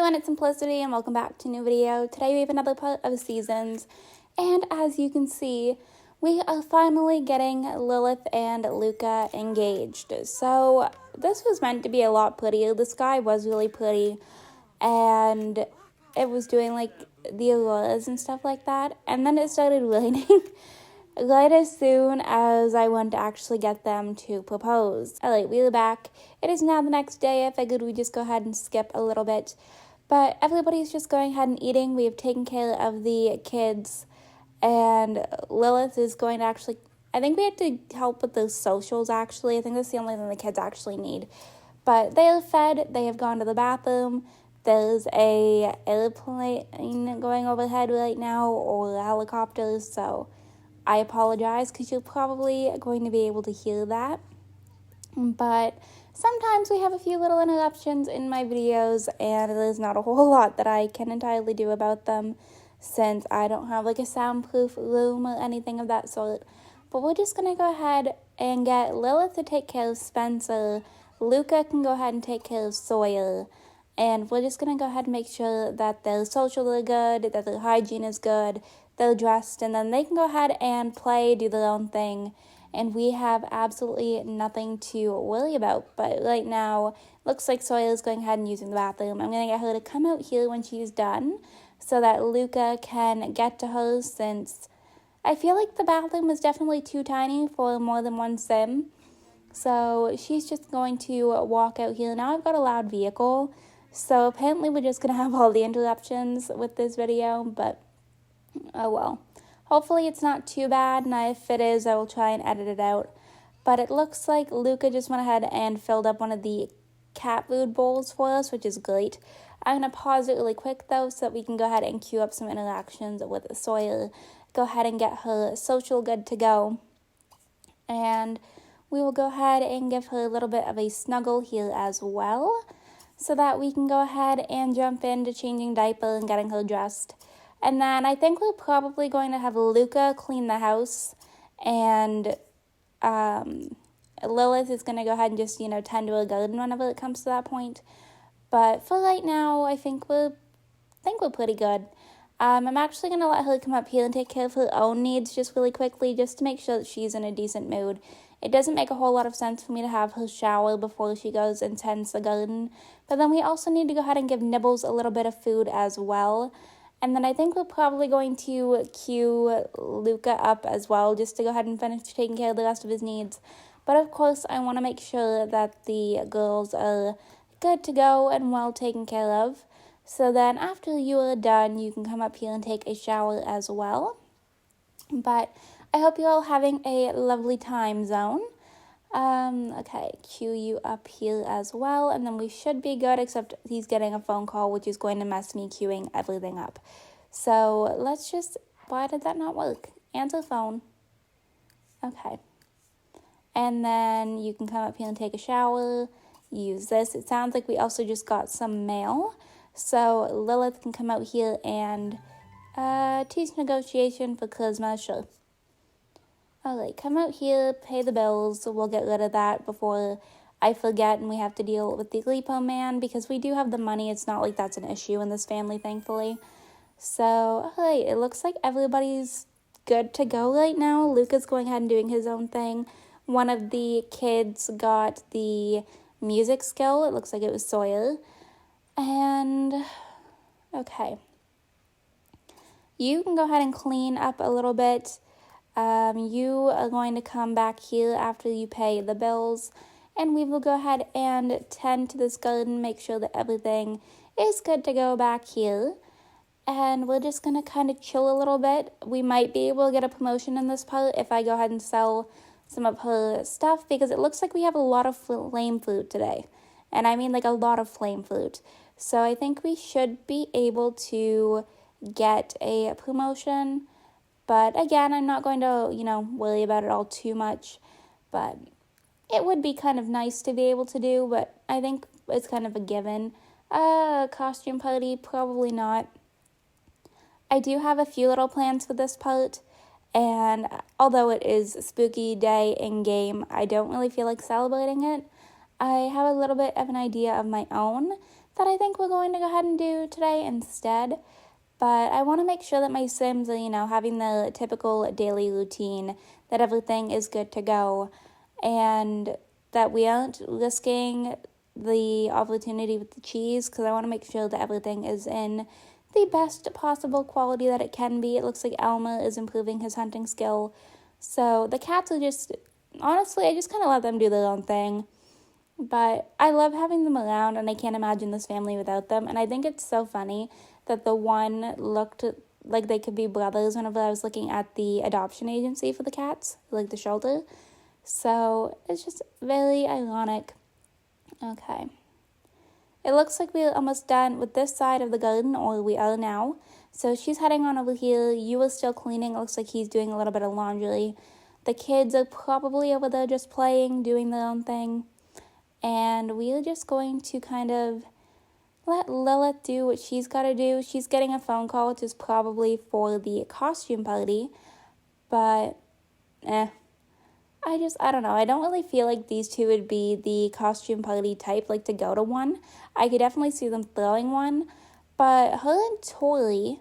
everyone, it's Simplicity and welcome back to a new video. Today we have another part of Seasons, and as you can see, we are finally getting Lilith and Luca engaged. So this was meant to be a lot prettier. The sky was really pretty, and it was doing like the auroras and stuff like that, and then it started raining right as soon as I went to actually get them to propose. Alright, we are back. It is now the next day. I figured we'd just go ahead and skip a little bit. But everybody's just going ahead and eating. We have taken care of the kids. And Lilith is going to actually... I think we have to help with the socials, actually. I think that's the only thing the kids actually need. But they are fed. They have gone to the bathroom. There's a airplane going overhead right now, or helicopters, so... I apologize because you're probably going to be able to hear that. But sometimes we have a few little interruptions in my videos, and there's not a whole lot that I can entirely do about them since I don't have like a soundproof room or anything of that sort. But we're just going to go ahead and get Lilith to take care of Spencer. Luca can go ahead and take care of Sawyer. And we're just going to go ahead and make sure that their social are good, that their hygiene is good, they're dressed, and then they can go ahead and play, do their own thing, and we have absolutely nothing to worry about. But right now, looks like Sawyer's going ahead and using the bathroom. I'm going to get her to come out here when she's done, so that Luca can get to her, since I feel like the bathroom is definitely too tiny for more than one sim. So she's just going to walk out here. Now I've got a loud vehicle, so apparently we're just going to have all the interruptions with this video, but oh well. Hopefully it's not too bad, and if it is, I will try and edit it out. But it looks like Luca just went ahead and filled up one of the cat food bowls for us, which is great. I'm going to pause it really quick, though, so that we can go ahead and queue up some interactions with Sawyer. Go ahead and get her social good to go. And we will go ahead and give her a little bit of a snuggle here as well, so that we can go ahead and jump into changing diaper and getting her dressed. And then I think we're probably going to have Luca clean the house, and Lilith is going to go ahead and just, tend to her garden whenever it comes to that point. But for right now, I think we're pretty good. I'm actually going to let her come up here and take care of her own needs just really quickly, just to make sure that she's in a decent mood. It doesn't make a whole lot of sense for me to have her shower before she goes and tends the garden. But then we also need to go ahead and give Nibbles a little bit of food as well. And then I think we're probably going to queue Luca up as well, just to go ahead and finish taking care of the rest of his needs. But of course, I want to make sure that the girls are good to go and well taken care of. So then after you are done, you can come up here and take a shower as well. But I hope you're all having a lovely time zone. Okay, queue you up here as well, and then we should be good, except he's getting a phone call, which is going to mess me queuing everything up. So let's just, why did that not work? Answer phone. Okay. And then you can come up here and take a shower, use this. It sounds like we also just got some mail. So Lilith can come out here and teach negotiation for charisma, sure. Alright, come out here, pay the bills. We'll get rid of that before I forget and we have to deal with the Lepo man, because we do have the money. It's not like that's an issue in this family, thankfully. So, alright, it looks like everybody's good to go right now. Luca's going ahead and doing his own thing. One of the kids got the music skill. It looks like it was Sawyer. And, okay. You can go ahead and clean up a little bit. You are going to come back here after you pay the bills, and we will go ahead and tend to this garden, make sure that everything is good to go back here, and we're just going to kind of chill a little bit. We might be able to get a promotion in this part if I go ahead and sell some of her stuff, because it looks like we have a lot of flame fruit today, and I mean like a lot of flame fruit, so I think we should be able to get a promotion. But again, I'm not going to, worry about it all too much. But it would be kind of nice to be able to do, but I think it's kind of a given. Costume party, probably not. I do have a few little plans for this part. And although it is a spooky day in-game, I don't really feel like celebrating it. I have a little bit of an idea of my own that I think we're going to go ahead and do today instead. But I want to make sure that my Sims are, having the typical daily routine, that everything is good to go, and that we aren't risking the opportunity with the cheese, because I want to make sure that everything is in the best possible quality that it can be. It looks like Elmer is improving his hunting skill. So the cats are just, honestly, I just kind of let them do their own thing. But I love having them around, and I can't imagine this family without them. And I think it's so funny that the one looked like they could be brothers whenever I was looking at the adoption agency for the cats, like the shelter. So it's just very ironic. Okay. It looks like we're almost done with this side of the garden, or we are now. So she's heading on over here. You are still cleaning. It looks like he's doing a little bit of laundry. The kids are probably over there just playing, doing their own thing. And we're just going to kind of let Lilith do what she's got to do. She's getting a phone call, which is probably for the costume party. But, I don't know. I don't really feel like these two would be the costume party type, like to go to one. I could definitely see them throwing one. But her and Tori,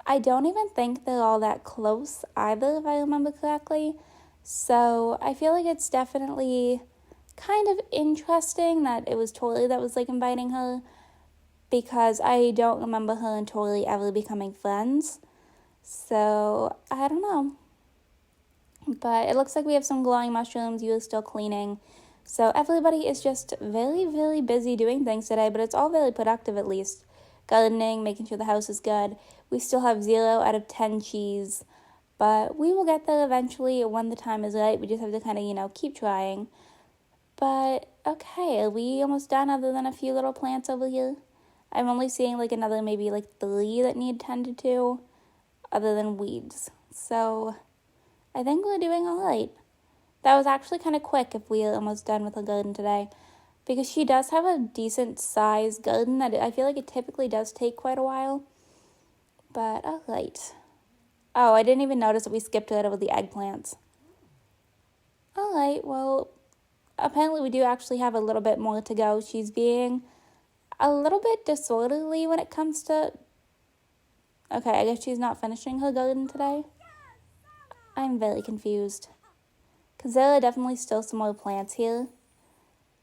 I don't even think they're all that close either, if I remember correctly. So I feel like it's definitely kind of interesting that it was Tori that was, inviting her, because I don't remember her and Tori ever becoming friends. So, I don't know. But it looks like we have some glowing mushrooms. You're still cleaning. So everybody is just very, very busy doing things today, but it's all very productive at least. Gardening, making sure the house is good. We still have 0 out of 10 cheese, but we will get there eventually when the time is right. We just have to kind of, keep trying. But, okay, are we almost done other than a few little plants over here? I'm only seeing, another maybe, 3 that need tended to, other than weeds. So, I think we're doing all right. That was actually kind of quick if we're almost done with the garden today, because she does have a decent-sized garden that I feel like it typically does take quite a while. But, all right. Oh, I didn't even notice that we skipped right over the eggplants. All right, well, apparently we do actually have a little bit more to go. She's being a little bit disorderly when it comes to... Okay, I guess she's not finishing her garden today. I'm very confused. Because there are definitely still some more plants here.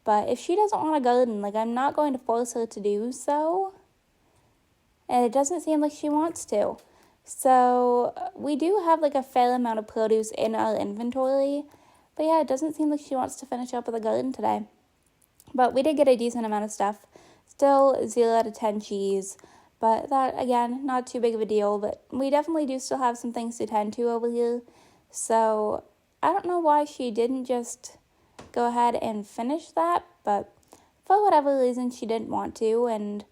But if she doesn't want to garden, I'm not going to force her to do so. And it doesn't seem like she wants to. So we do have a fair amount of produce in our inventory. But yeah, it doesn't seem like she wants to finish up with the garden today. But we did get a decent amount of stuff. Still 0 out of 10 cheese. But that, again, not too big of a deal. But we definitely do still have some things to tend to over here. So I don't know why she didn't just go ahead and finish that. But for whatever reason, she didn't want to. And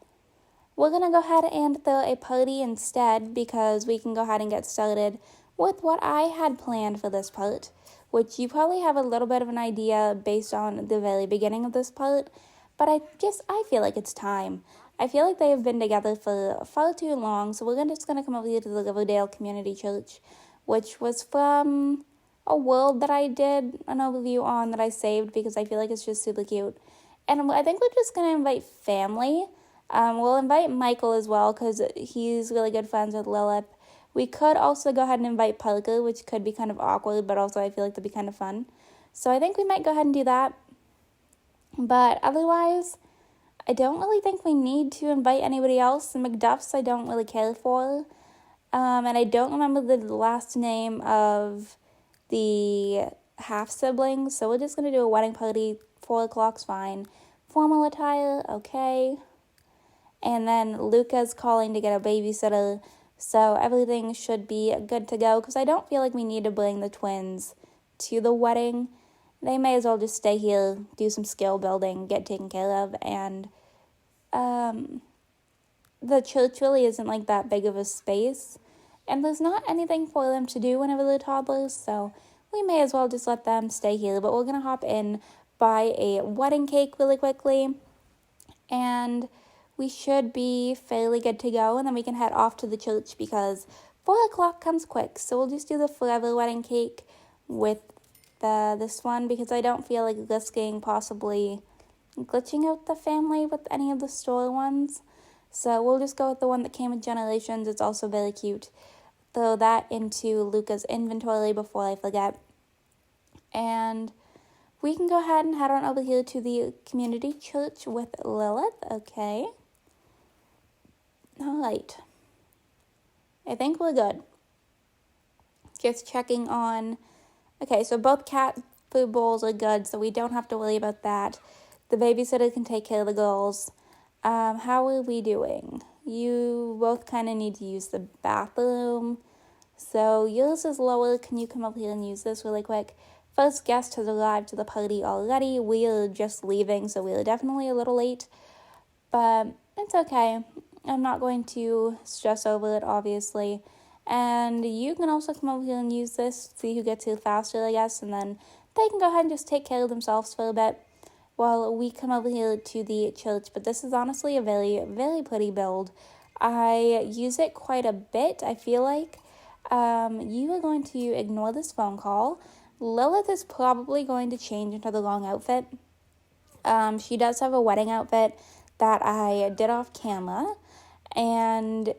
we're going to go ahead and throw a party instead, because we can go ahead and get started with what I had planned for this part, which you probably have a little bit of an idea based on the very beginning of this part, but I feel like it's time. I feel like they have been together for far too long, so we're just going to come over here to the Riverdale Community Church, which was from a world that I did an overview on that I saved, because I feel like it's just super cute. And I think we're just going to invite family. We'll invite Michael as well, because he's really good friends with Lilith. We could also go ahead and invite Parker, which could be kind of awkward, but also I feel like that'd be kind of fun. So I think we might go ahead and do that. But otherwise, I don't really think we need to invite anybody else. The McDuffs I don't really care for. And I don't remember the last name of the half-siblings, so we're just going to do a wedding party. 4 o'clock's fine. Formal attire, okay. And then Luca's calling to get a babysitter, so everything should be good to go, because I don't feel like we need to bring the twins to the wedding. They may as well just stay here, do some skill building, get taken care of, and the church really isn't that big of a space, and there's not anything for them to do whenever they're toddlers, so we may as well just let them stay here. But we're going to hop in, buy a wedding cake really quickly, and we should be fairly good to go, and then we can head off to the church, because 4 o'clock comes quick. So we'll just do the forever wedding cake with this one, because I don't feel like risking possibly, glitching out the family with any of the store ones. So we'll just go with the one that came with Generations. It's also very cute. Throw that into Luca's inventory before I forget. And we can go ahead and head on over here to the community church with Lilith. Okay. All right. I think we're good. Just checking on... Okay, so both cat food bowls are good, so we don't have to worry about that. The babysitter can take care of the girls. How are we doing? You both kind of need to use the bathroom. So yours is lower. Can you come up here and use this really quick? First guest has arrived to the party already. We are just leaving, so we are definitely a little late. But it's okay. I'm not going to stress over it, obviously. And you can also come over here and use this. See who gets here faster, I guess. And then they can go ahead and just take care of themselves for a bit while we come over here to the church. But this is honestly a very, very pretty build. I use it quite a bit, I feel like. You are going to ignore this phone call. Lilith is probably going to change into the long outfit. She does have a wedding outfit that I did off camera. And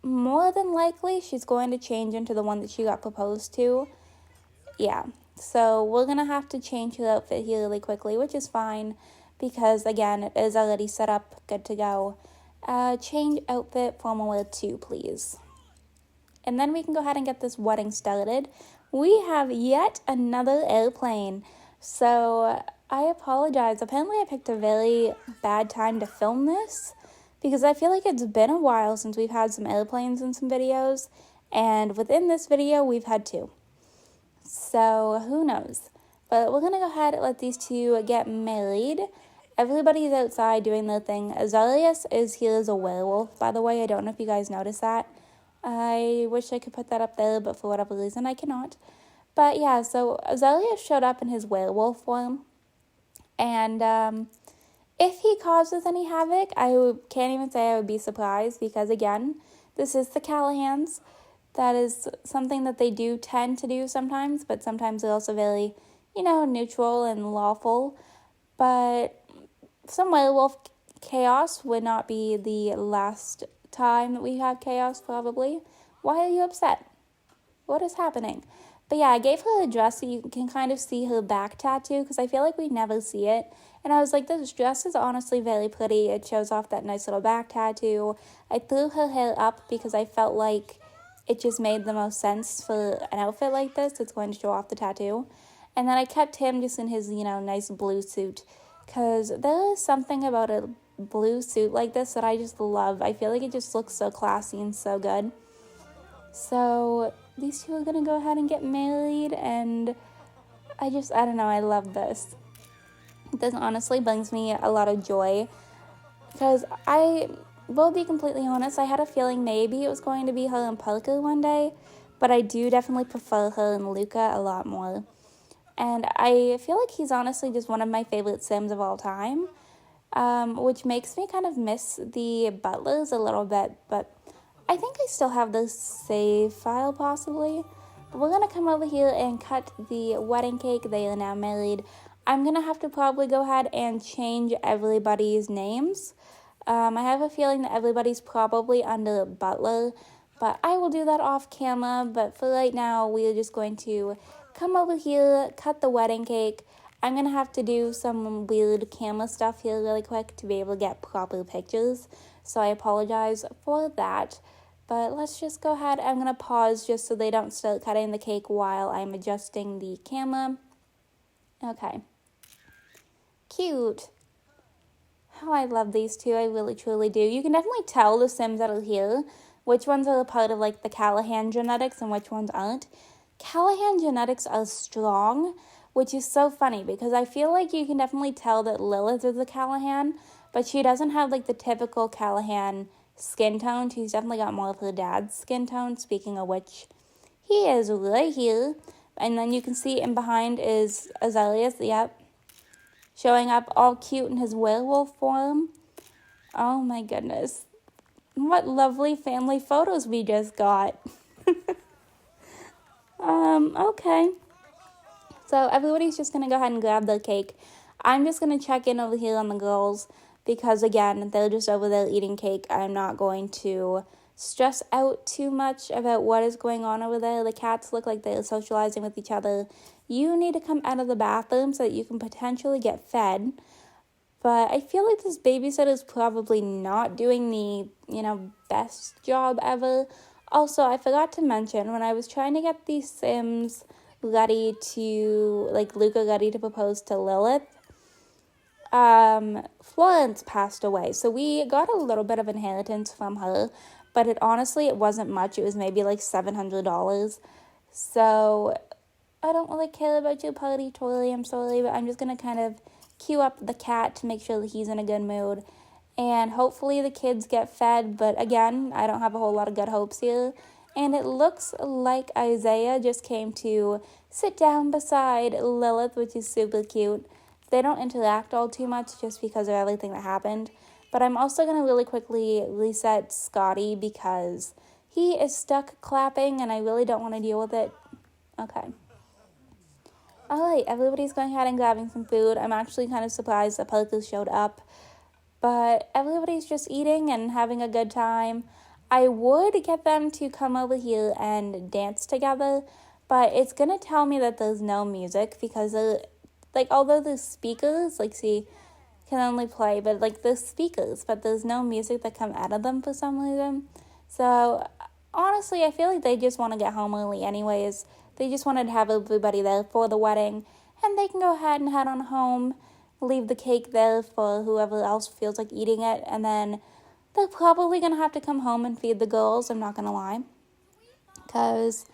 more than likely, she's going to change into the one that she got proposed to. Yeah, so we're going to have to change her outfit here really quickly, which is fine. Because, again, it is already set up, good to go. Change outfit, formal wear 2, please. And then we can go ahead and get this wedding started. We have yet another airplane. So I apologize. Apparently I picked a very bad time to film this because I feel like it's been a while since we've had some airplanes in some videos. And within this video, we've had 2. So who knows? But we're going to go ahead and let these 2 get married. Everybody's outside doing their thing. Azarius is here as a werewolf, by the way. I don't know if you guys noticed that. I wish I could put that up there, but for whatever reason, I cannot. But yeah, so Azarius showed up in his werewolf form. And if he causes any havoc, can't even say I would be surprised. Because again, this is the Callahans. That is something that they do tend to do sometimes. But sometimes they're also very, neutral and lawful. But some werewolf chaos would not be the last time that we have chaos, probably. Why are you upset? What is happening? But yeah, I gave her a dress so you can kind of see her back tattoo because I feel like we never see it. And I was like, this dress is honestly very pretty. It shows off that nice little back tattoo. I threw her hair up because I felt like it just made the most sense for an outfit like this. It's going to show off the tattoo. And then I kept him just in his, nice blue suit because there is something about a blue suit like this that I just love. I feel like it just looks so classy and so good. So these 2 are going to go ahead and get married, and I don't know, I love this. This honestly brings me a lot of joy because I will be completely honest, I had a feeling maybe it was going to be her and Parker one day, but I do definitely prefer her and Luca a lot more. And I feel like he's honestly just one of my favorite Sims of all time. Which makes me kind of miss the butlers a little bit, but I think I still have the save file possibly. But we're going to come over here and cut the wedding cake. They are now married. I'm going to have to probably go ahead and change everybody's names. I have a feeling that everybody's probably under butler, but I will do that off camera. But for right now, we are just going to come over here, cut the wedding cake. I'm going to have to do some weird camera stuff here really quick to be able to get proper pictures. So I apologize for that. But let's just go ahead. I'm going to pause just so they don't start cutting the cake while I'm adjusting the camera. Okay. Cute. Oh, I love these 2. I really, truly do. You can definitely tell the Sims that are here which ones are a part of like the Callahan genetics and which ones aren't. Callahan genetics are strong, which is so funny because I feel like you can definitely tell that Lilith is a Callahan, but she doesn't have like the typical Callahan skin tone. She's definitely got more of her dad's skin tone, speaking of which, he is right here. And then you can see in behind is Azarius, yep, showing up all cute in his werewolf form. Oh my goodness. What lovely family photos we just got. Okay. So everybody's just going to go ahead and grab the cake. I'm just going to check in over here on the girls because, again, they're just over there eating cake. I'm not going to stress out too much about what is going on over there. The cats look like they're socializing with each other. You need to come out of the bathroom so that you can potentially get fed. But I feel like this babysitter is probably not doing the, best job ever. Also, I forgot to mention, when I was trying to get the Sims ready to, Luca ready to propose to Lilith, Florence passed away. So we got a little bit of inheritance from her, but it wasn't much. It was maybe like $700. So I don't really care about your party, totally, I'm sorry, but I'm just going to kind of cue up the cat to make sure that he's in a good mood. And hopefully the kids get fed, but again, I don't have a whole lot of good hopes here. And it looks like Isaiah just came to sit down beside Lilith, which is super cute. They don't interact all too much just because of everything that happened. But I'm also going to really quickly reset Scotty because he is stuck clapping and I really don't want to deal with it. Okay. Alright, everybody's going ahead and grabbing some food. I'm actually kind of surprised that Parker showed up. But everybody's just eating and having a good time. I would get them to come over here and dance together, but it's going to tell me that there's no music because, although the speakers, can only play, but, the speakers, but there's no music that come out of them for some reason. So, honestly, I feel like they just want to get home early anyways. They just wanted to have everybody there for the wedding, and they can go ahead and head on home. Leave the cake there for whoever else feels like eating it, and then they're probably going to have to come home and feed the girls, I'm not going to lie. Because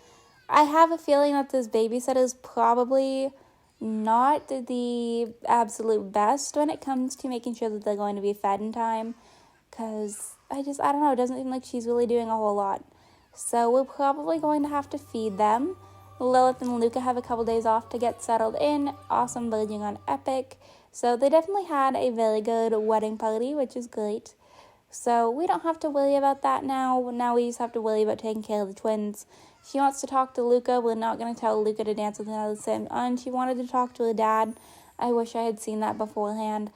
I have a feeling that this babysitter is probably not the absolute best when it comes to making sure that they're going to be fed in time. Because I don't know, it doesn't seem like she's really doing a whole lot. So we're probably going to have to feed them. Lilith and Luca have a couple days off to get settled in. Awesome, verging on epic. So they definitely had a very good wedding party, which is great. So we don't have to worry about that now. Now we just have to worry about taking care of the twins. She wants to talk to Luca. We're not going to tell Luca to dance with another sim. And she wanted to talk to her dad. I wish I had seen that beforehand.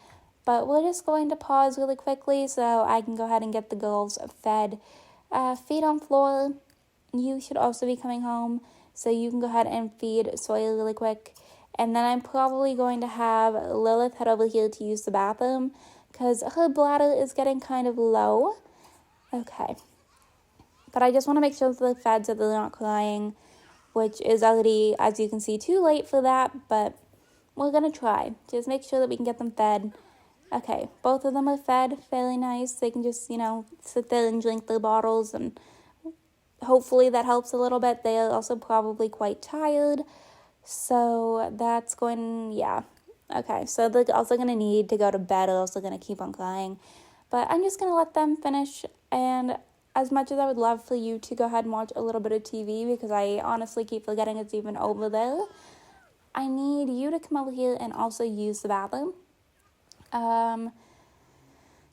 But we're just going to pause really quickly so I can go ahead and get the girls fed. Feed on floor. You should also be coming home. So you can go ahead and feed Sawyer really quick. And then I'm probably going to have Lilith head over here to use the bathroom because her bladder is getting kind of low. Okay. But I just want to make sure that they're fed so that they're not crying, which is already, as you can see, too late for that. But we're going to try. Just make sure that we can get them fed. Okay. Both of them are fed. Fairly nice. They can just, sit there and drink their bottles. And hopefully that helps a little bit. They are also probably quite tired. So that's okay, so they're also going to need to go to bed or else they're going to keep on crying. But I'm just going to let them finish, and as much as I would love for you to go ahead and watch a little bit of TV, because I honestly keep forgetting it's even over there, I need you to come over here and also use the bathroom.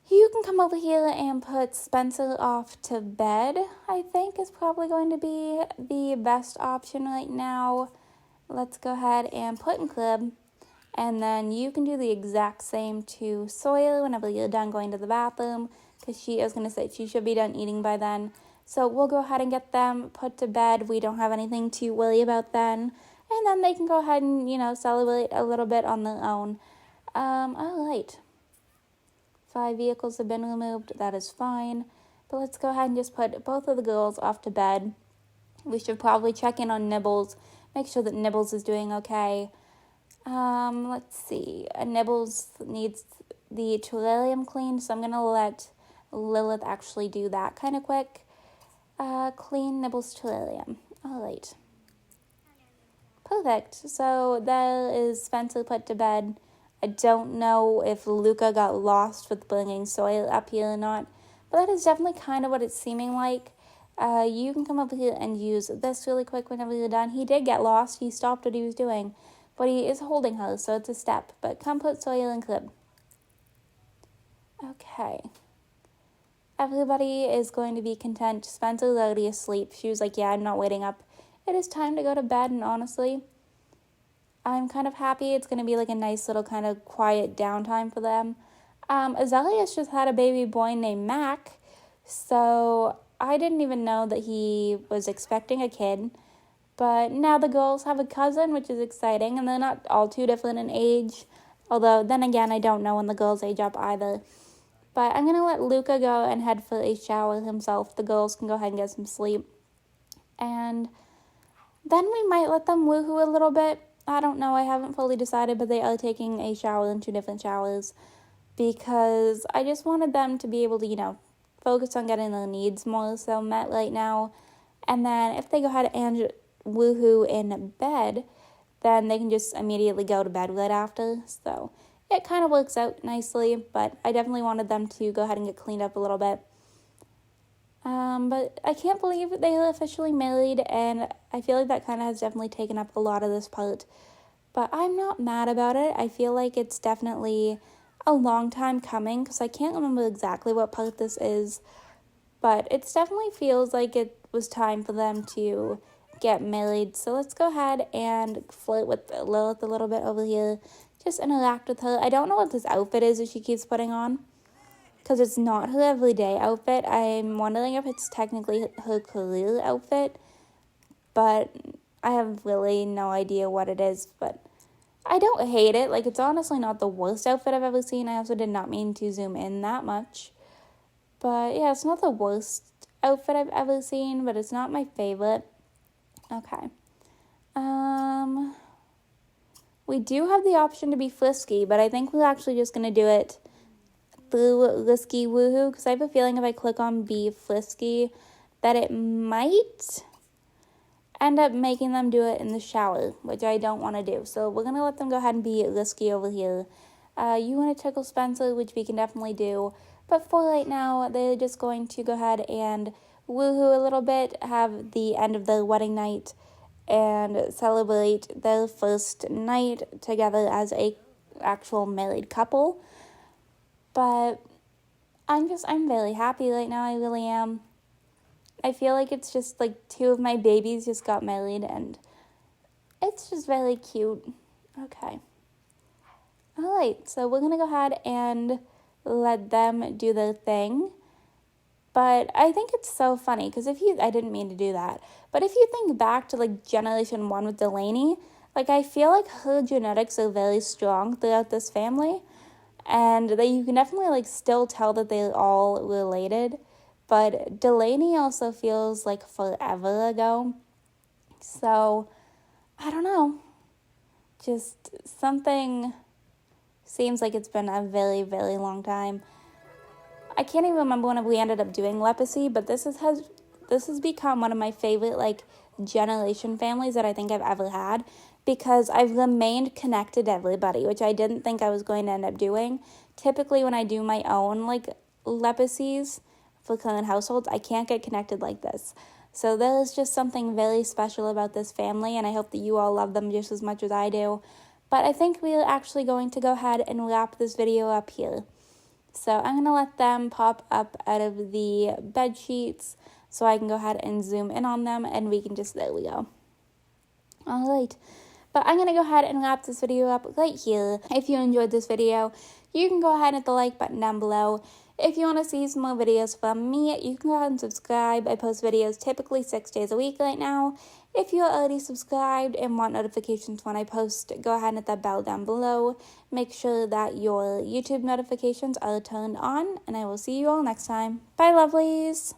You can come over here and put Spencer off to bed, I think is probably going to be the best option right now. Let's go ahead and put in crib, and then you can do the exact same to Sawyer whenever you're done going to the bathroom, because she is going to say she should be done eating by then. So we'll go ahead and get them put to bed. We don't have anything to worry about then, and then they can go ahead and, celebrate a little bit on their own. All right. 5 vehicles have been removed. That is fine. But let's go ahead and just put both of the girls off to bed. We should probably check in on Nibbles. Make sure that Nibbles is doing okay. Let's see. Nibbles needs the terrarium cleaned, so I'm going to let Lilith actually do that kind of quick. Clean Nibbles terrarium. All right. Perfect. So there is Spencer put to bed. I don't know if Luca got lost with bringing Sawyer up here or not, but that is definitely kind of what it's seeming like. You can come over here and use this really quick whenever you're done. He did get lost. He stopped what he was doing. But he is holding her, so it's a step. But come put Sawyer in crib. Okay. Everybody is going to be content. Spencer's already asleep. She was like, yeah, I'm not waiting up. It is time to go to bed, and honestly, I'm kind of happy. It's going to be like a nice little kind of quiet downtime for them. Azarius just had a baby boy named Mac, so I didn't even know that he was expecting a kid. But now the girls have a cousin, which is exciting, and they're not all too different in age. Although, then again, I don't know when the girls age up either. But I'm going to let Luca go and head for a shower himself. The girls can go ahead and get some sleep. And then we might let them woohoo a little bit. I don't know, I haven't fully decided, but they are taking a shower in 2 different showers. Because I just wanted them to be able to, focus on getting their needs more so met right now. And then if they go ahead and woohoo in bed, then they can just immediately go to bed right after. So it kind of works out nicely, but I definitely wanted them to go ahead and get cleaned up a little bit. But I can't believe they are officially married, and I feel like that kind of has definitely taken up a lot of this part. But I'm not mad about it. I feel like it's definitely a long time coming, because I can't remember exactly what part this is, but it definitely feels like it was time for them to get married. So let's go ahead and flirt with Lilith a little bit over here, just interact with her. I don't know what this outfit is that she keeps putting on, because it's not her everyday outfit. I'm wondering if it's technically her career outfit, but I have really no idea what it is. But I don't hate it. Like, it's honestly not the worst outfit I've ever seen. I also did not mean to zoom in that much. But yeah, it's not the worst outfit I've ever seen, but it's not my favorite. Okay. We do have the option to be frisky, but I think we're actually just going to do it through Risky Woohoo, because I have a feeling if I click on Be Frisky, that it might end up making them do it in the shower, which I don't want to do. So we're going to let them go ahead and be risky over here. You want to tickle Spencer, which we can definitely do. But for right now, they're just going to go ahead and woohoo a little bit, have the end of their wedding night, and celebrate their first night together as a actual married couple. But I'm very happy right now. I really am. I feel like it's just like 2 of my babies just got married, and it's just very cute. Okay. All right, so we're going to go ahead and let them do their thing. But I think it's so funny, because I didn't mean to do that, but if you think back to like Generation 1 with Delaney, like I feel like her genetics are very strong throughout this family, and that you can definitely like still tell that they're all related. But Delaney also feels like forever ago. So, I don't know. Just something seems like it's been a very, very long time. I can't even remember when we ended up doing Lepacy, but this has become one of my favorite like generation families that I think I've ever had, because I've remained connected to everybody, which I didn't think I was going to end up doing. Typically when I do my own like Lepacies for current households, I can't get connected like this. So there is just something very special about this family, and I hope that you all love them just as much as I do. But I think we're actually going to go ahead and wrap this video up here. So I'm going to let them pop up out of the bed sheets so I can go ahead and zoom in on them, and we can just, there we go. All right. But I'm going to go ahead and wrap this video up right here. If you enjoyed this video, you can go ahead and hit the like button down below. If you want to see some more videos from me, you can go ahead and subscribe. I post videos typically 6 days a week right now. If you're already subscribed and want notifications when I post, go ahead and hit that bell down below. Make sure that your YouTube notifications are turned on, and I will see you all next time. Bye, lovelies!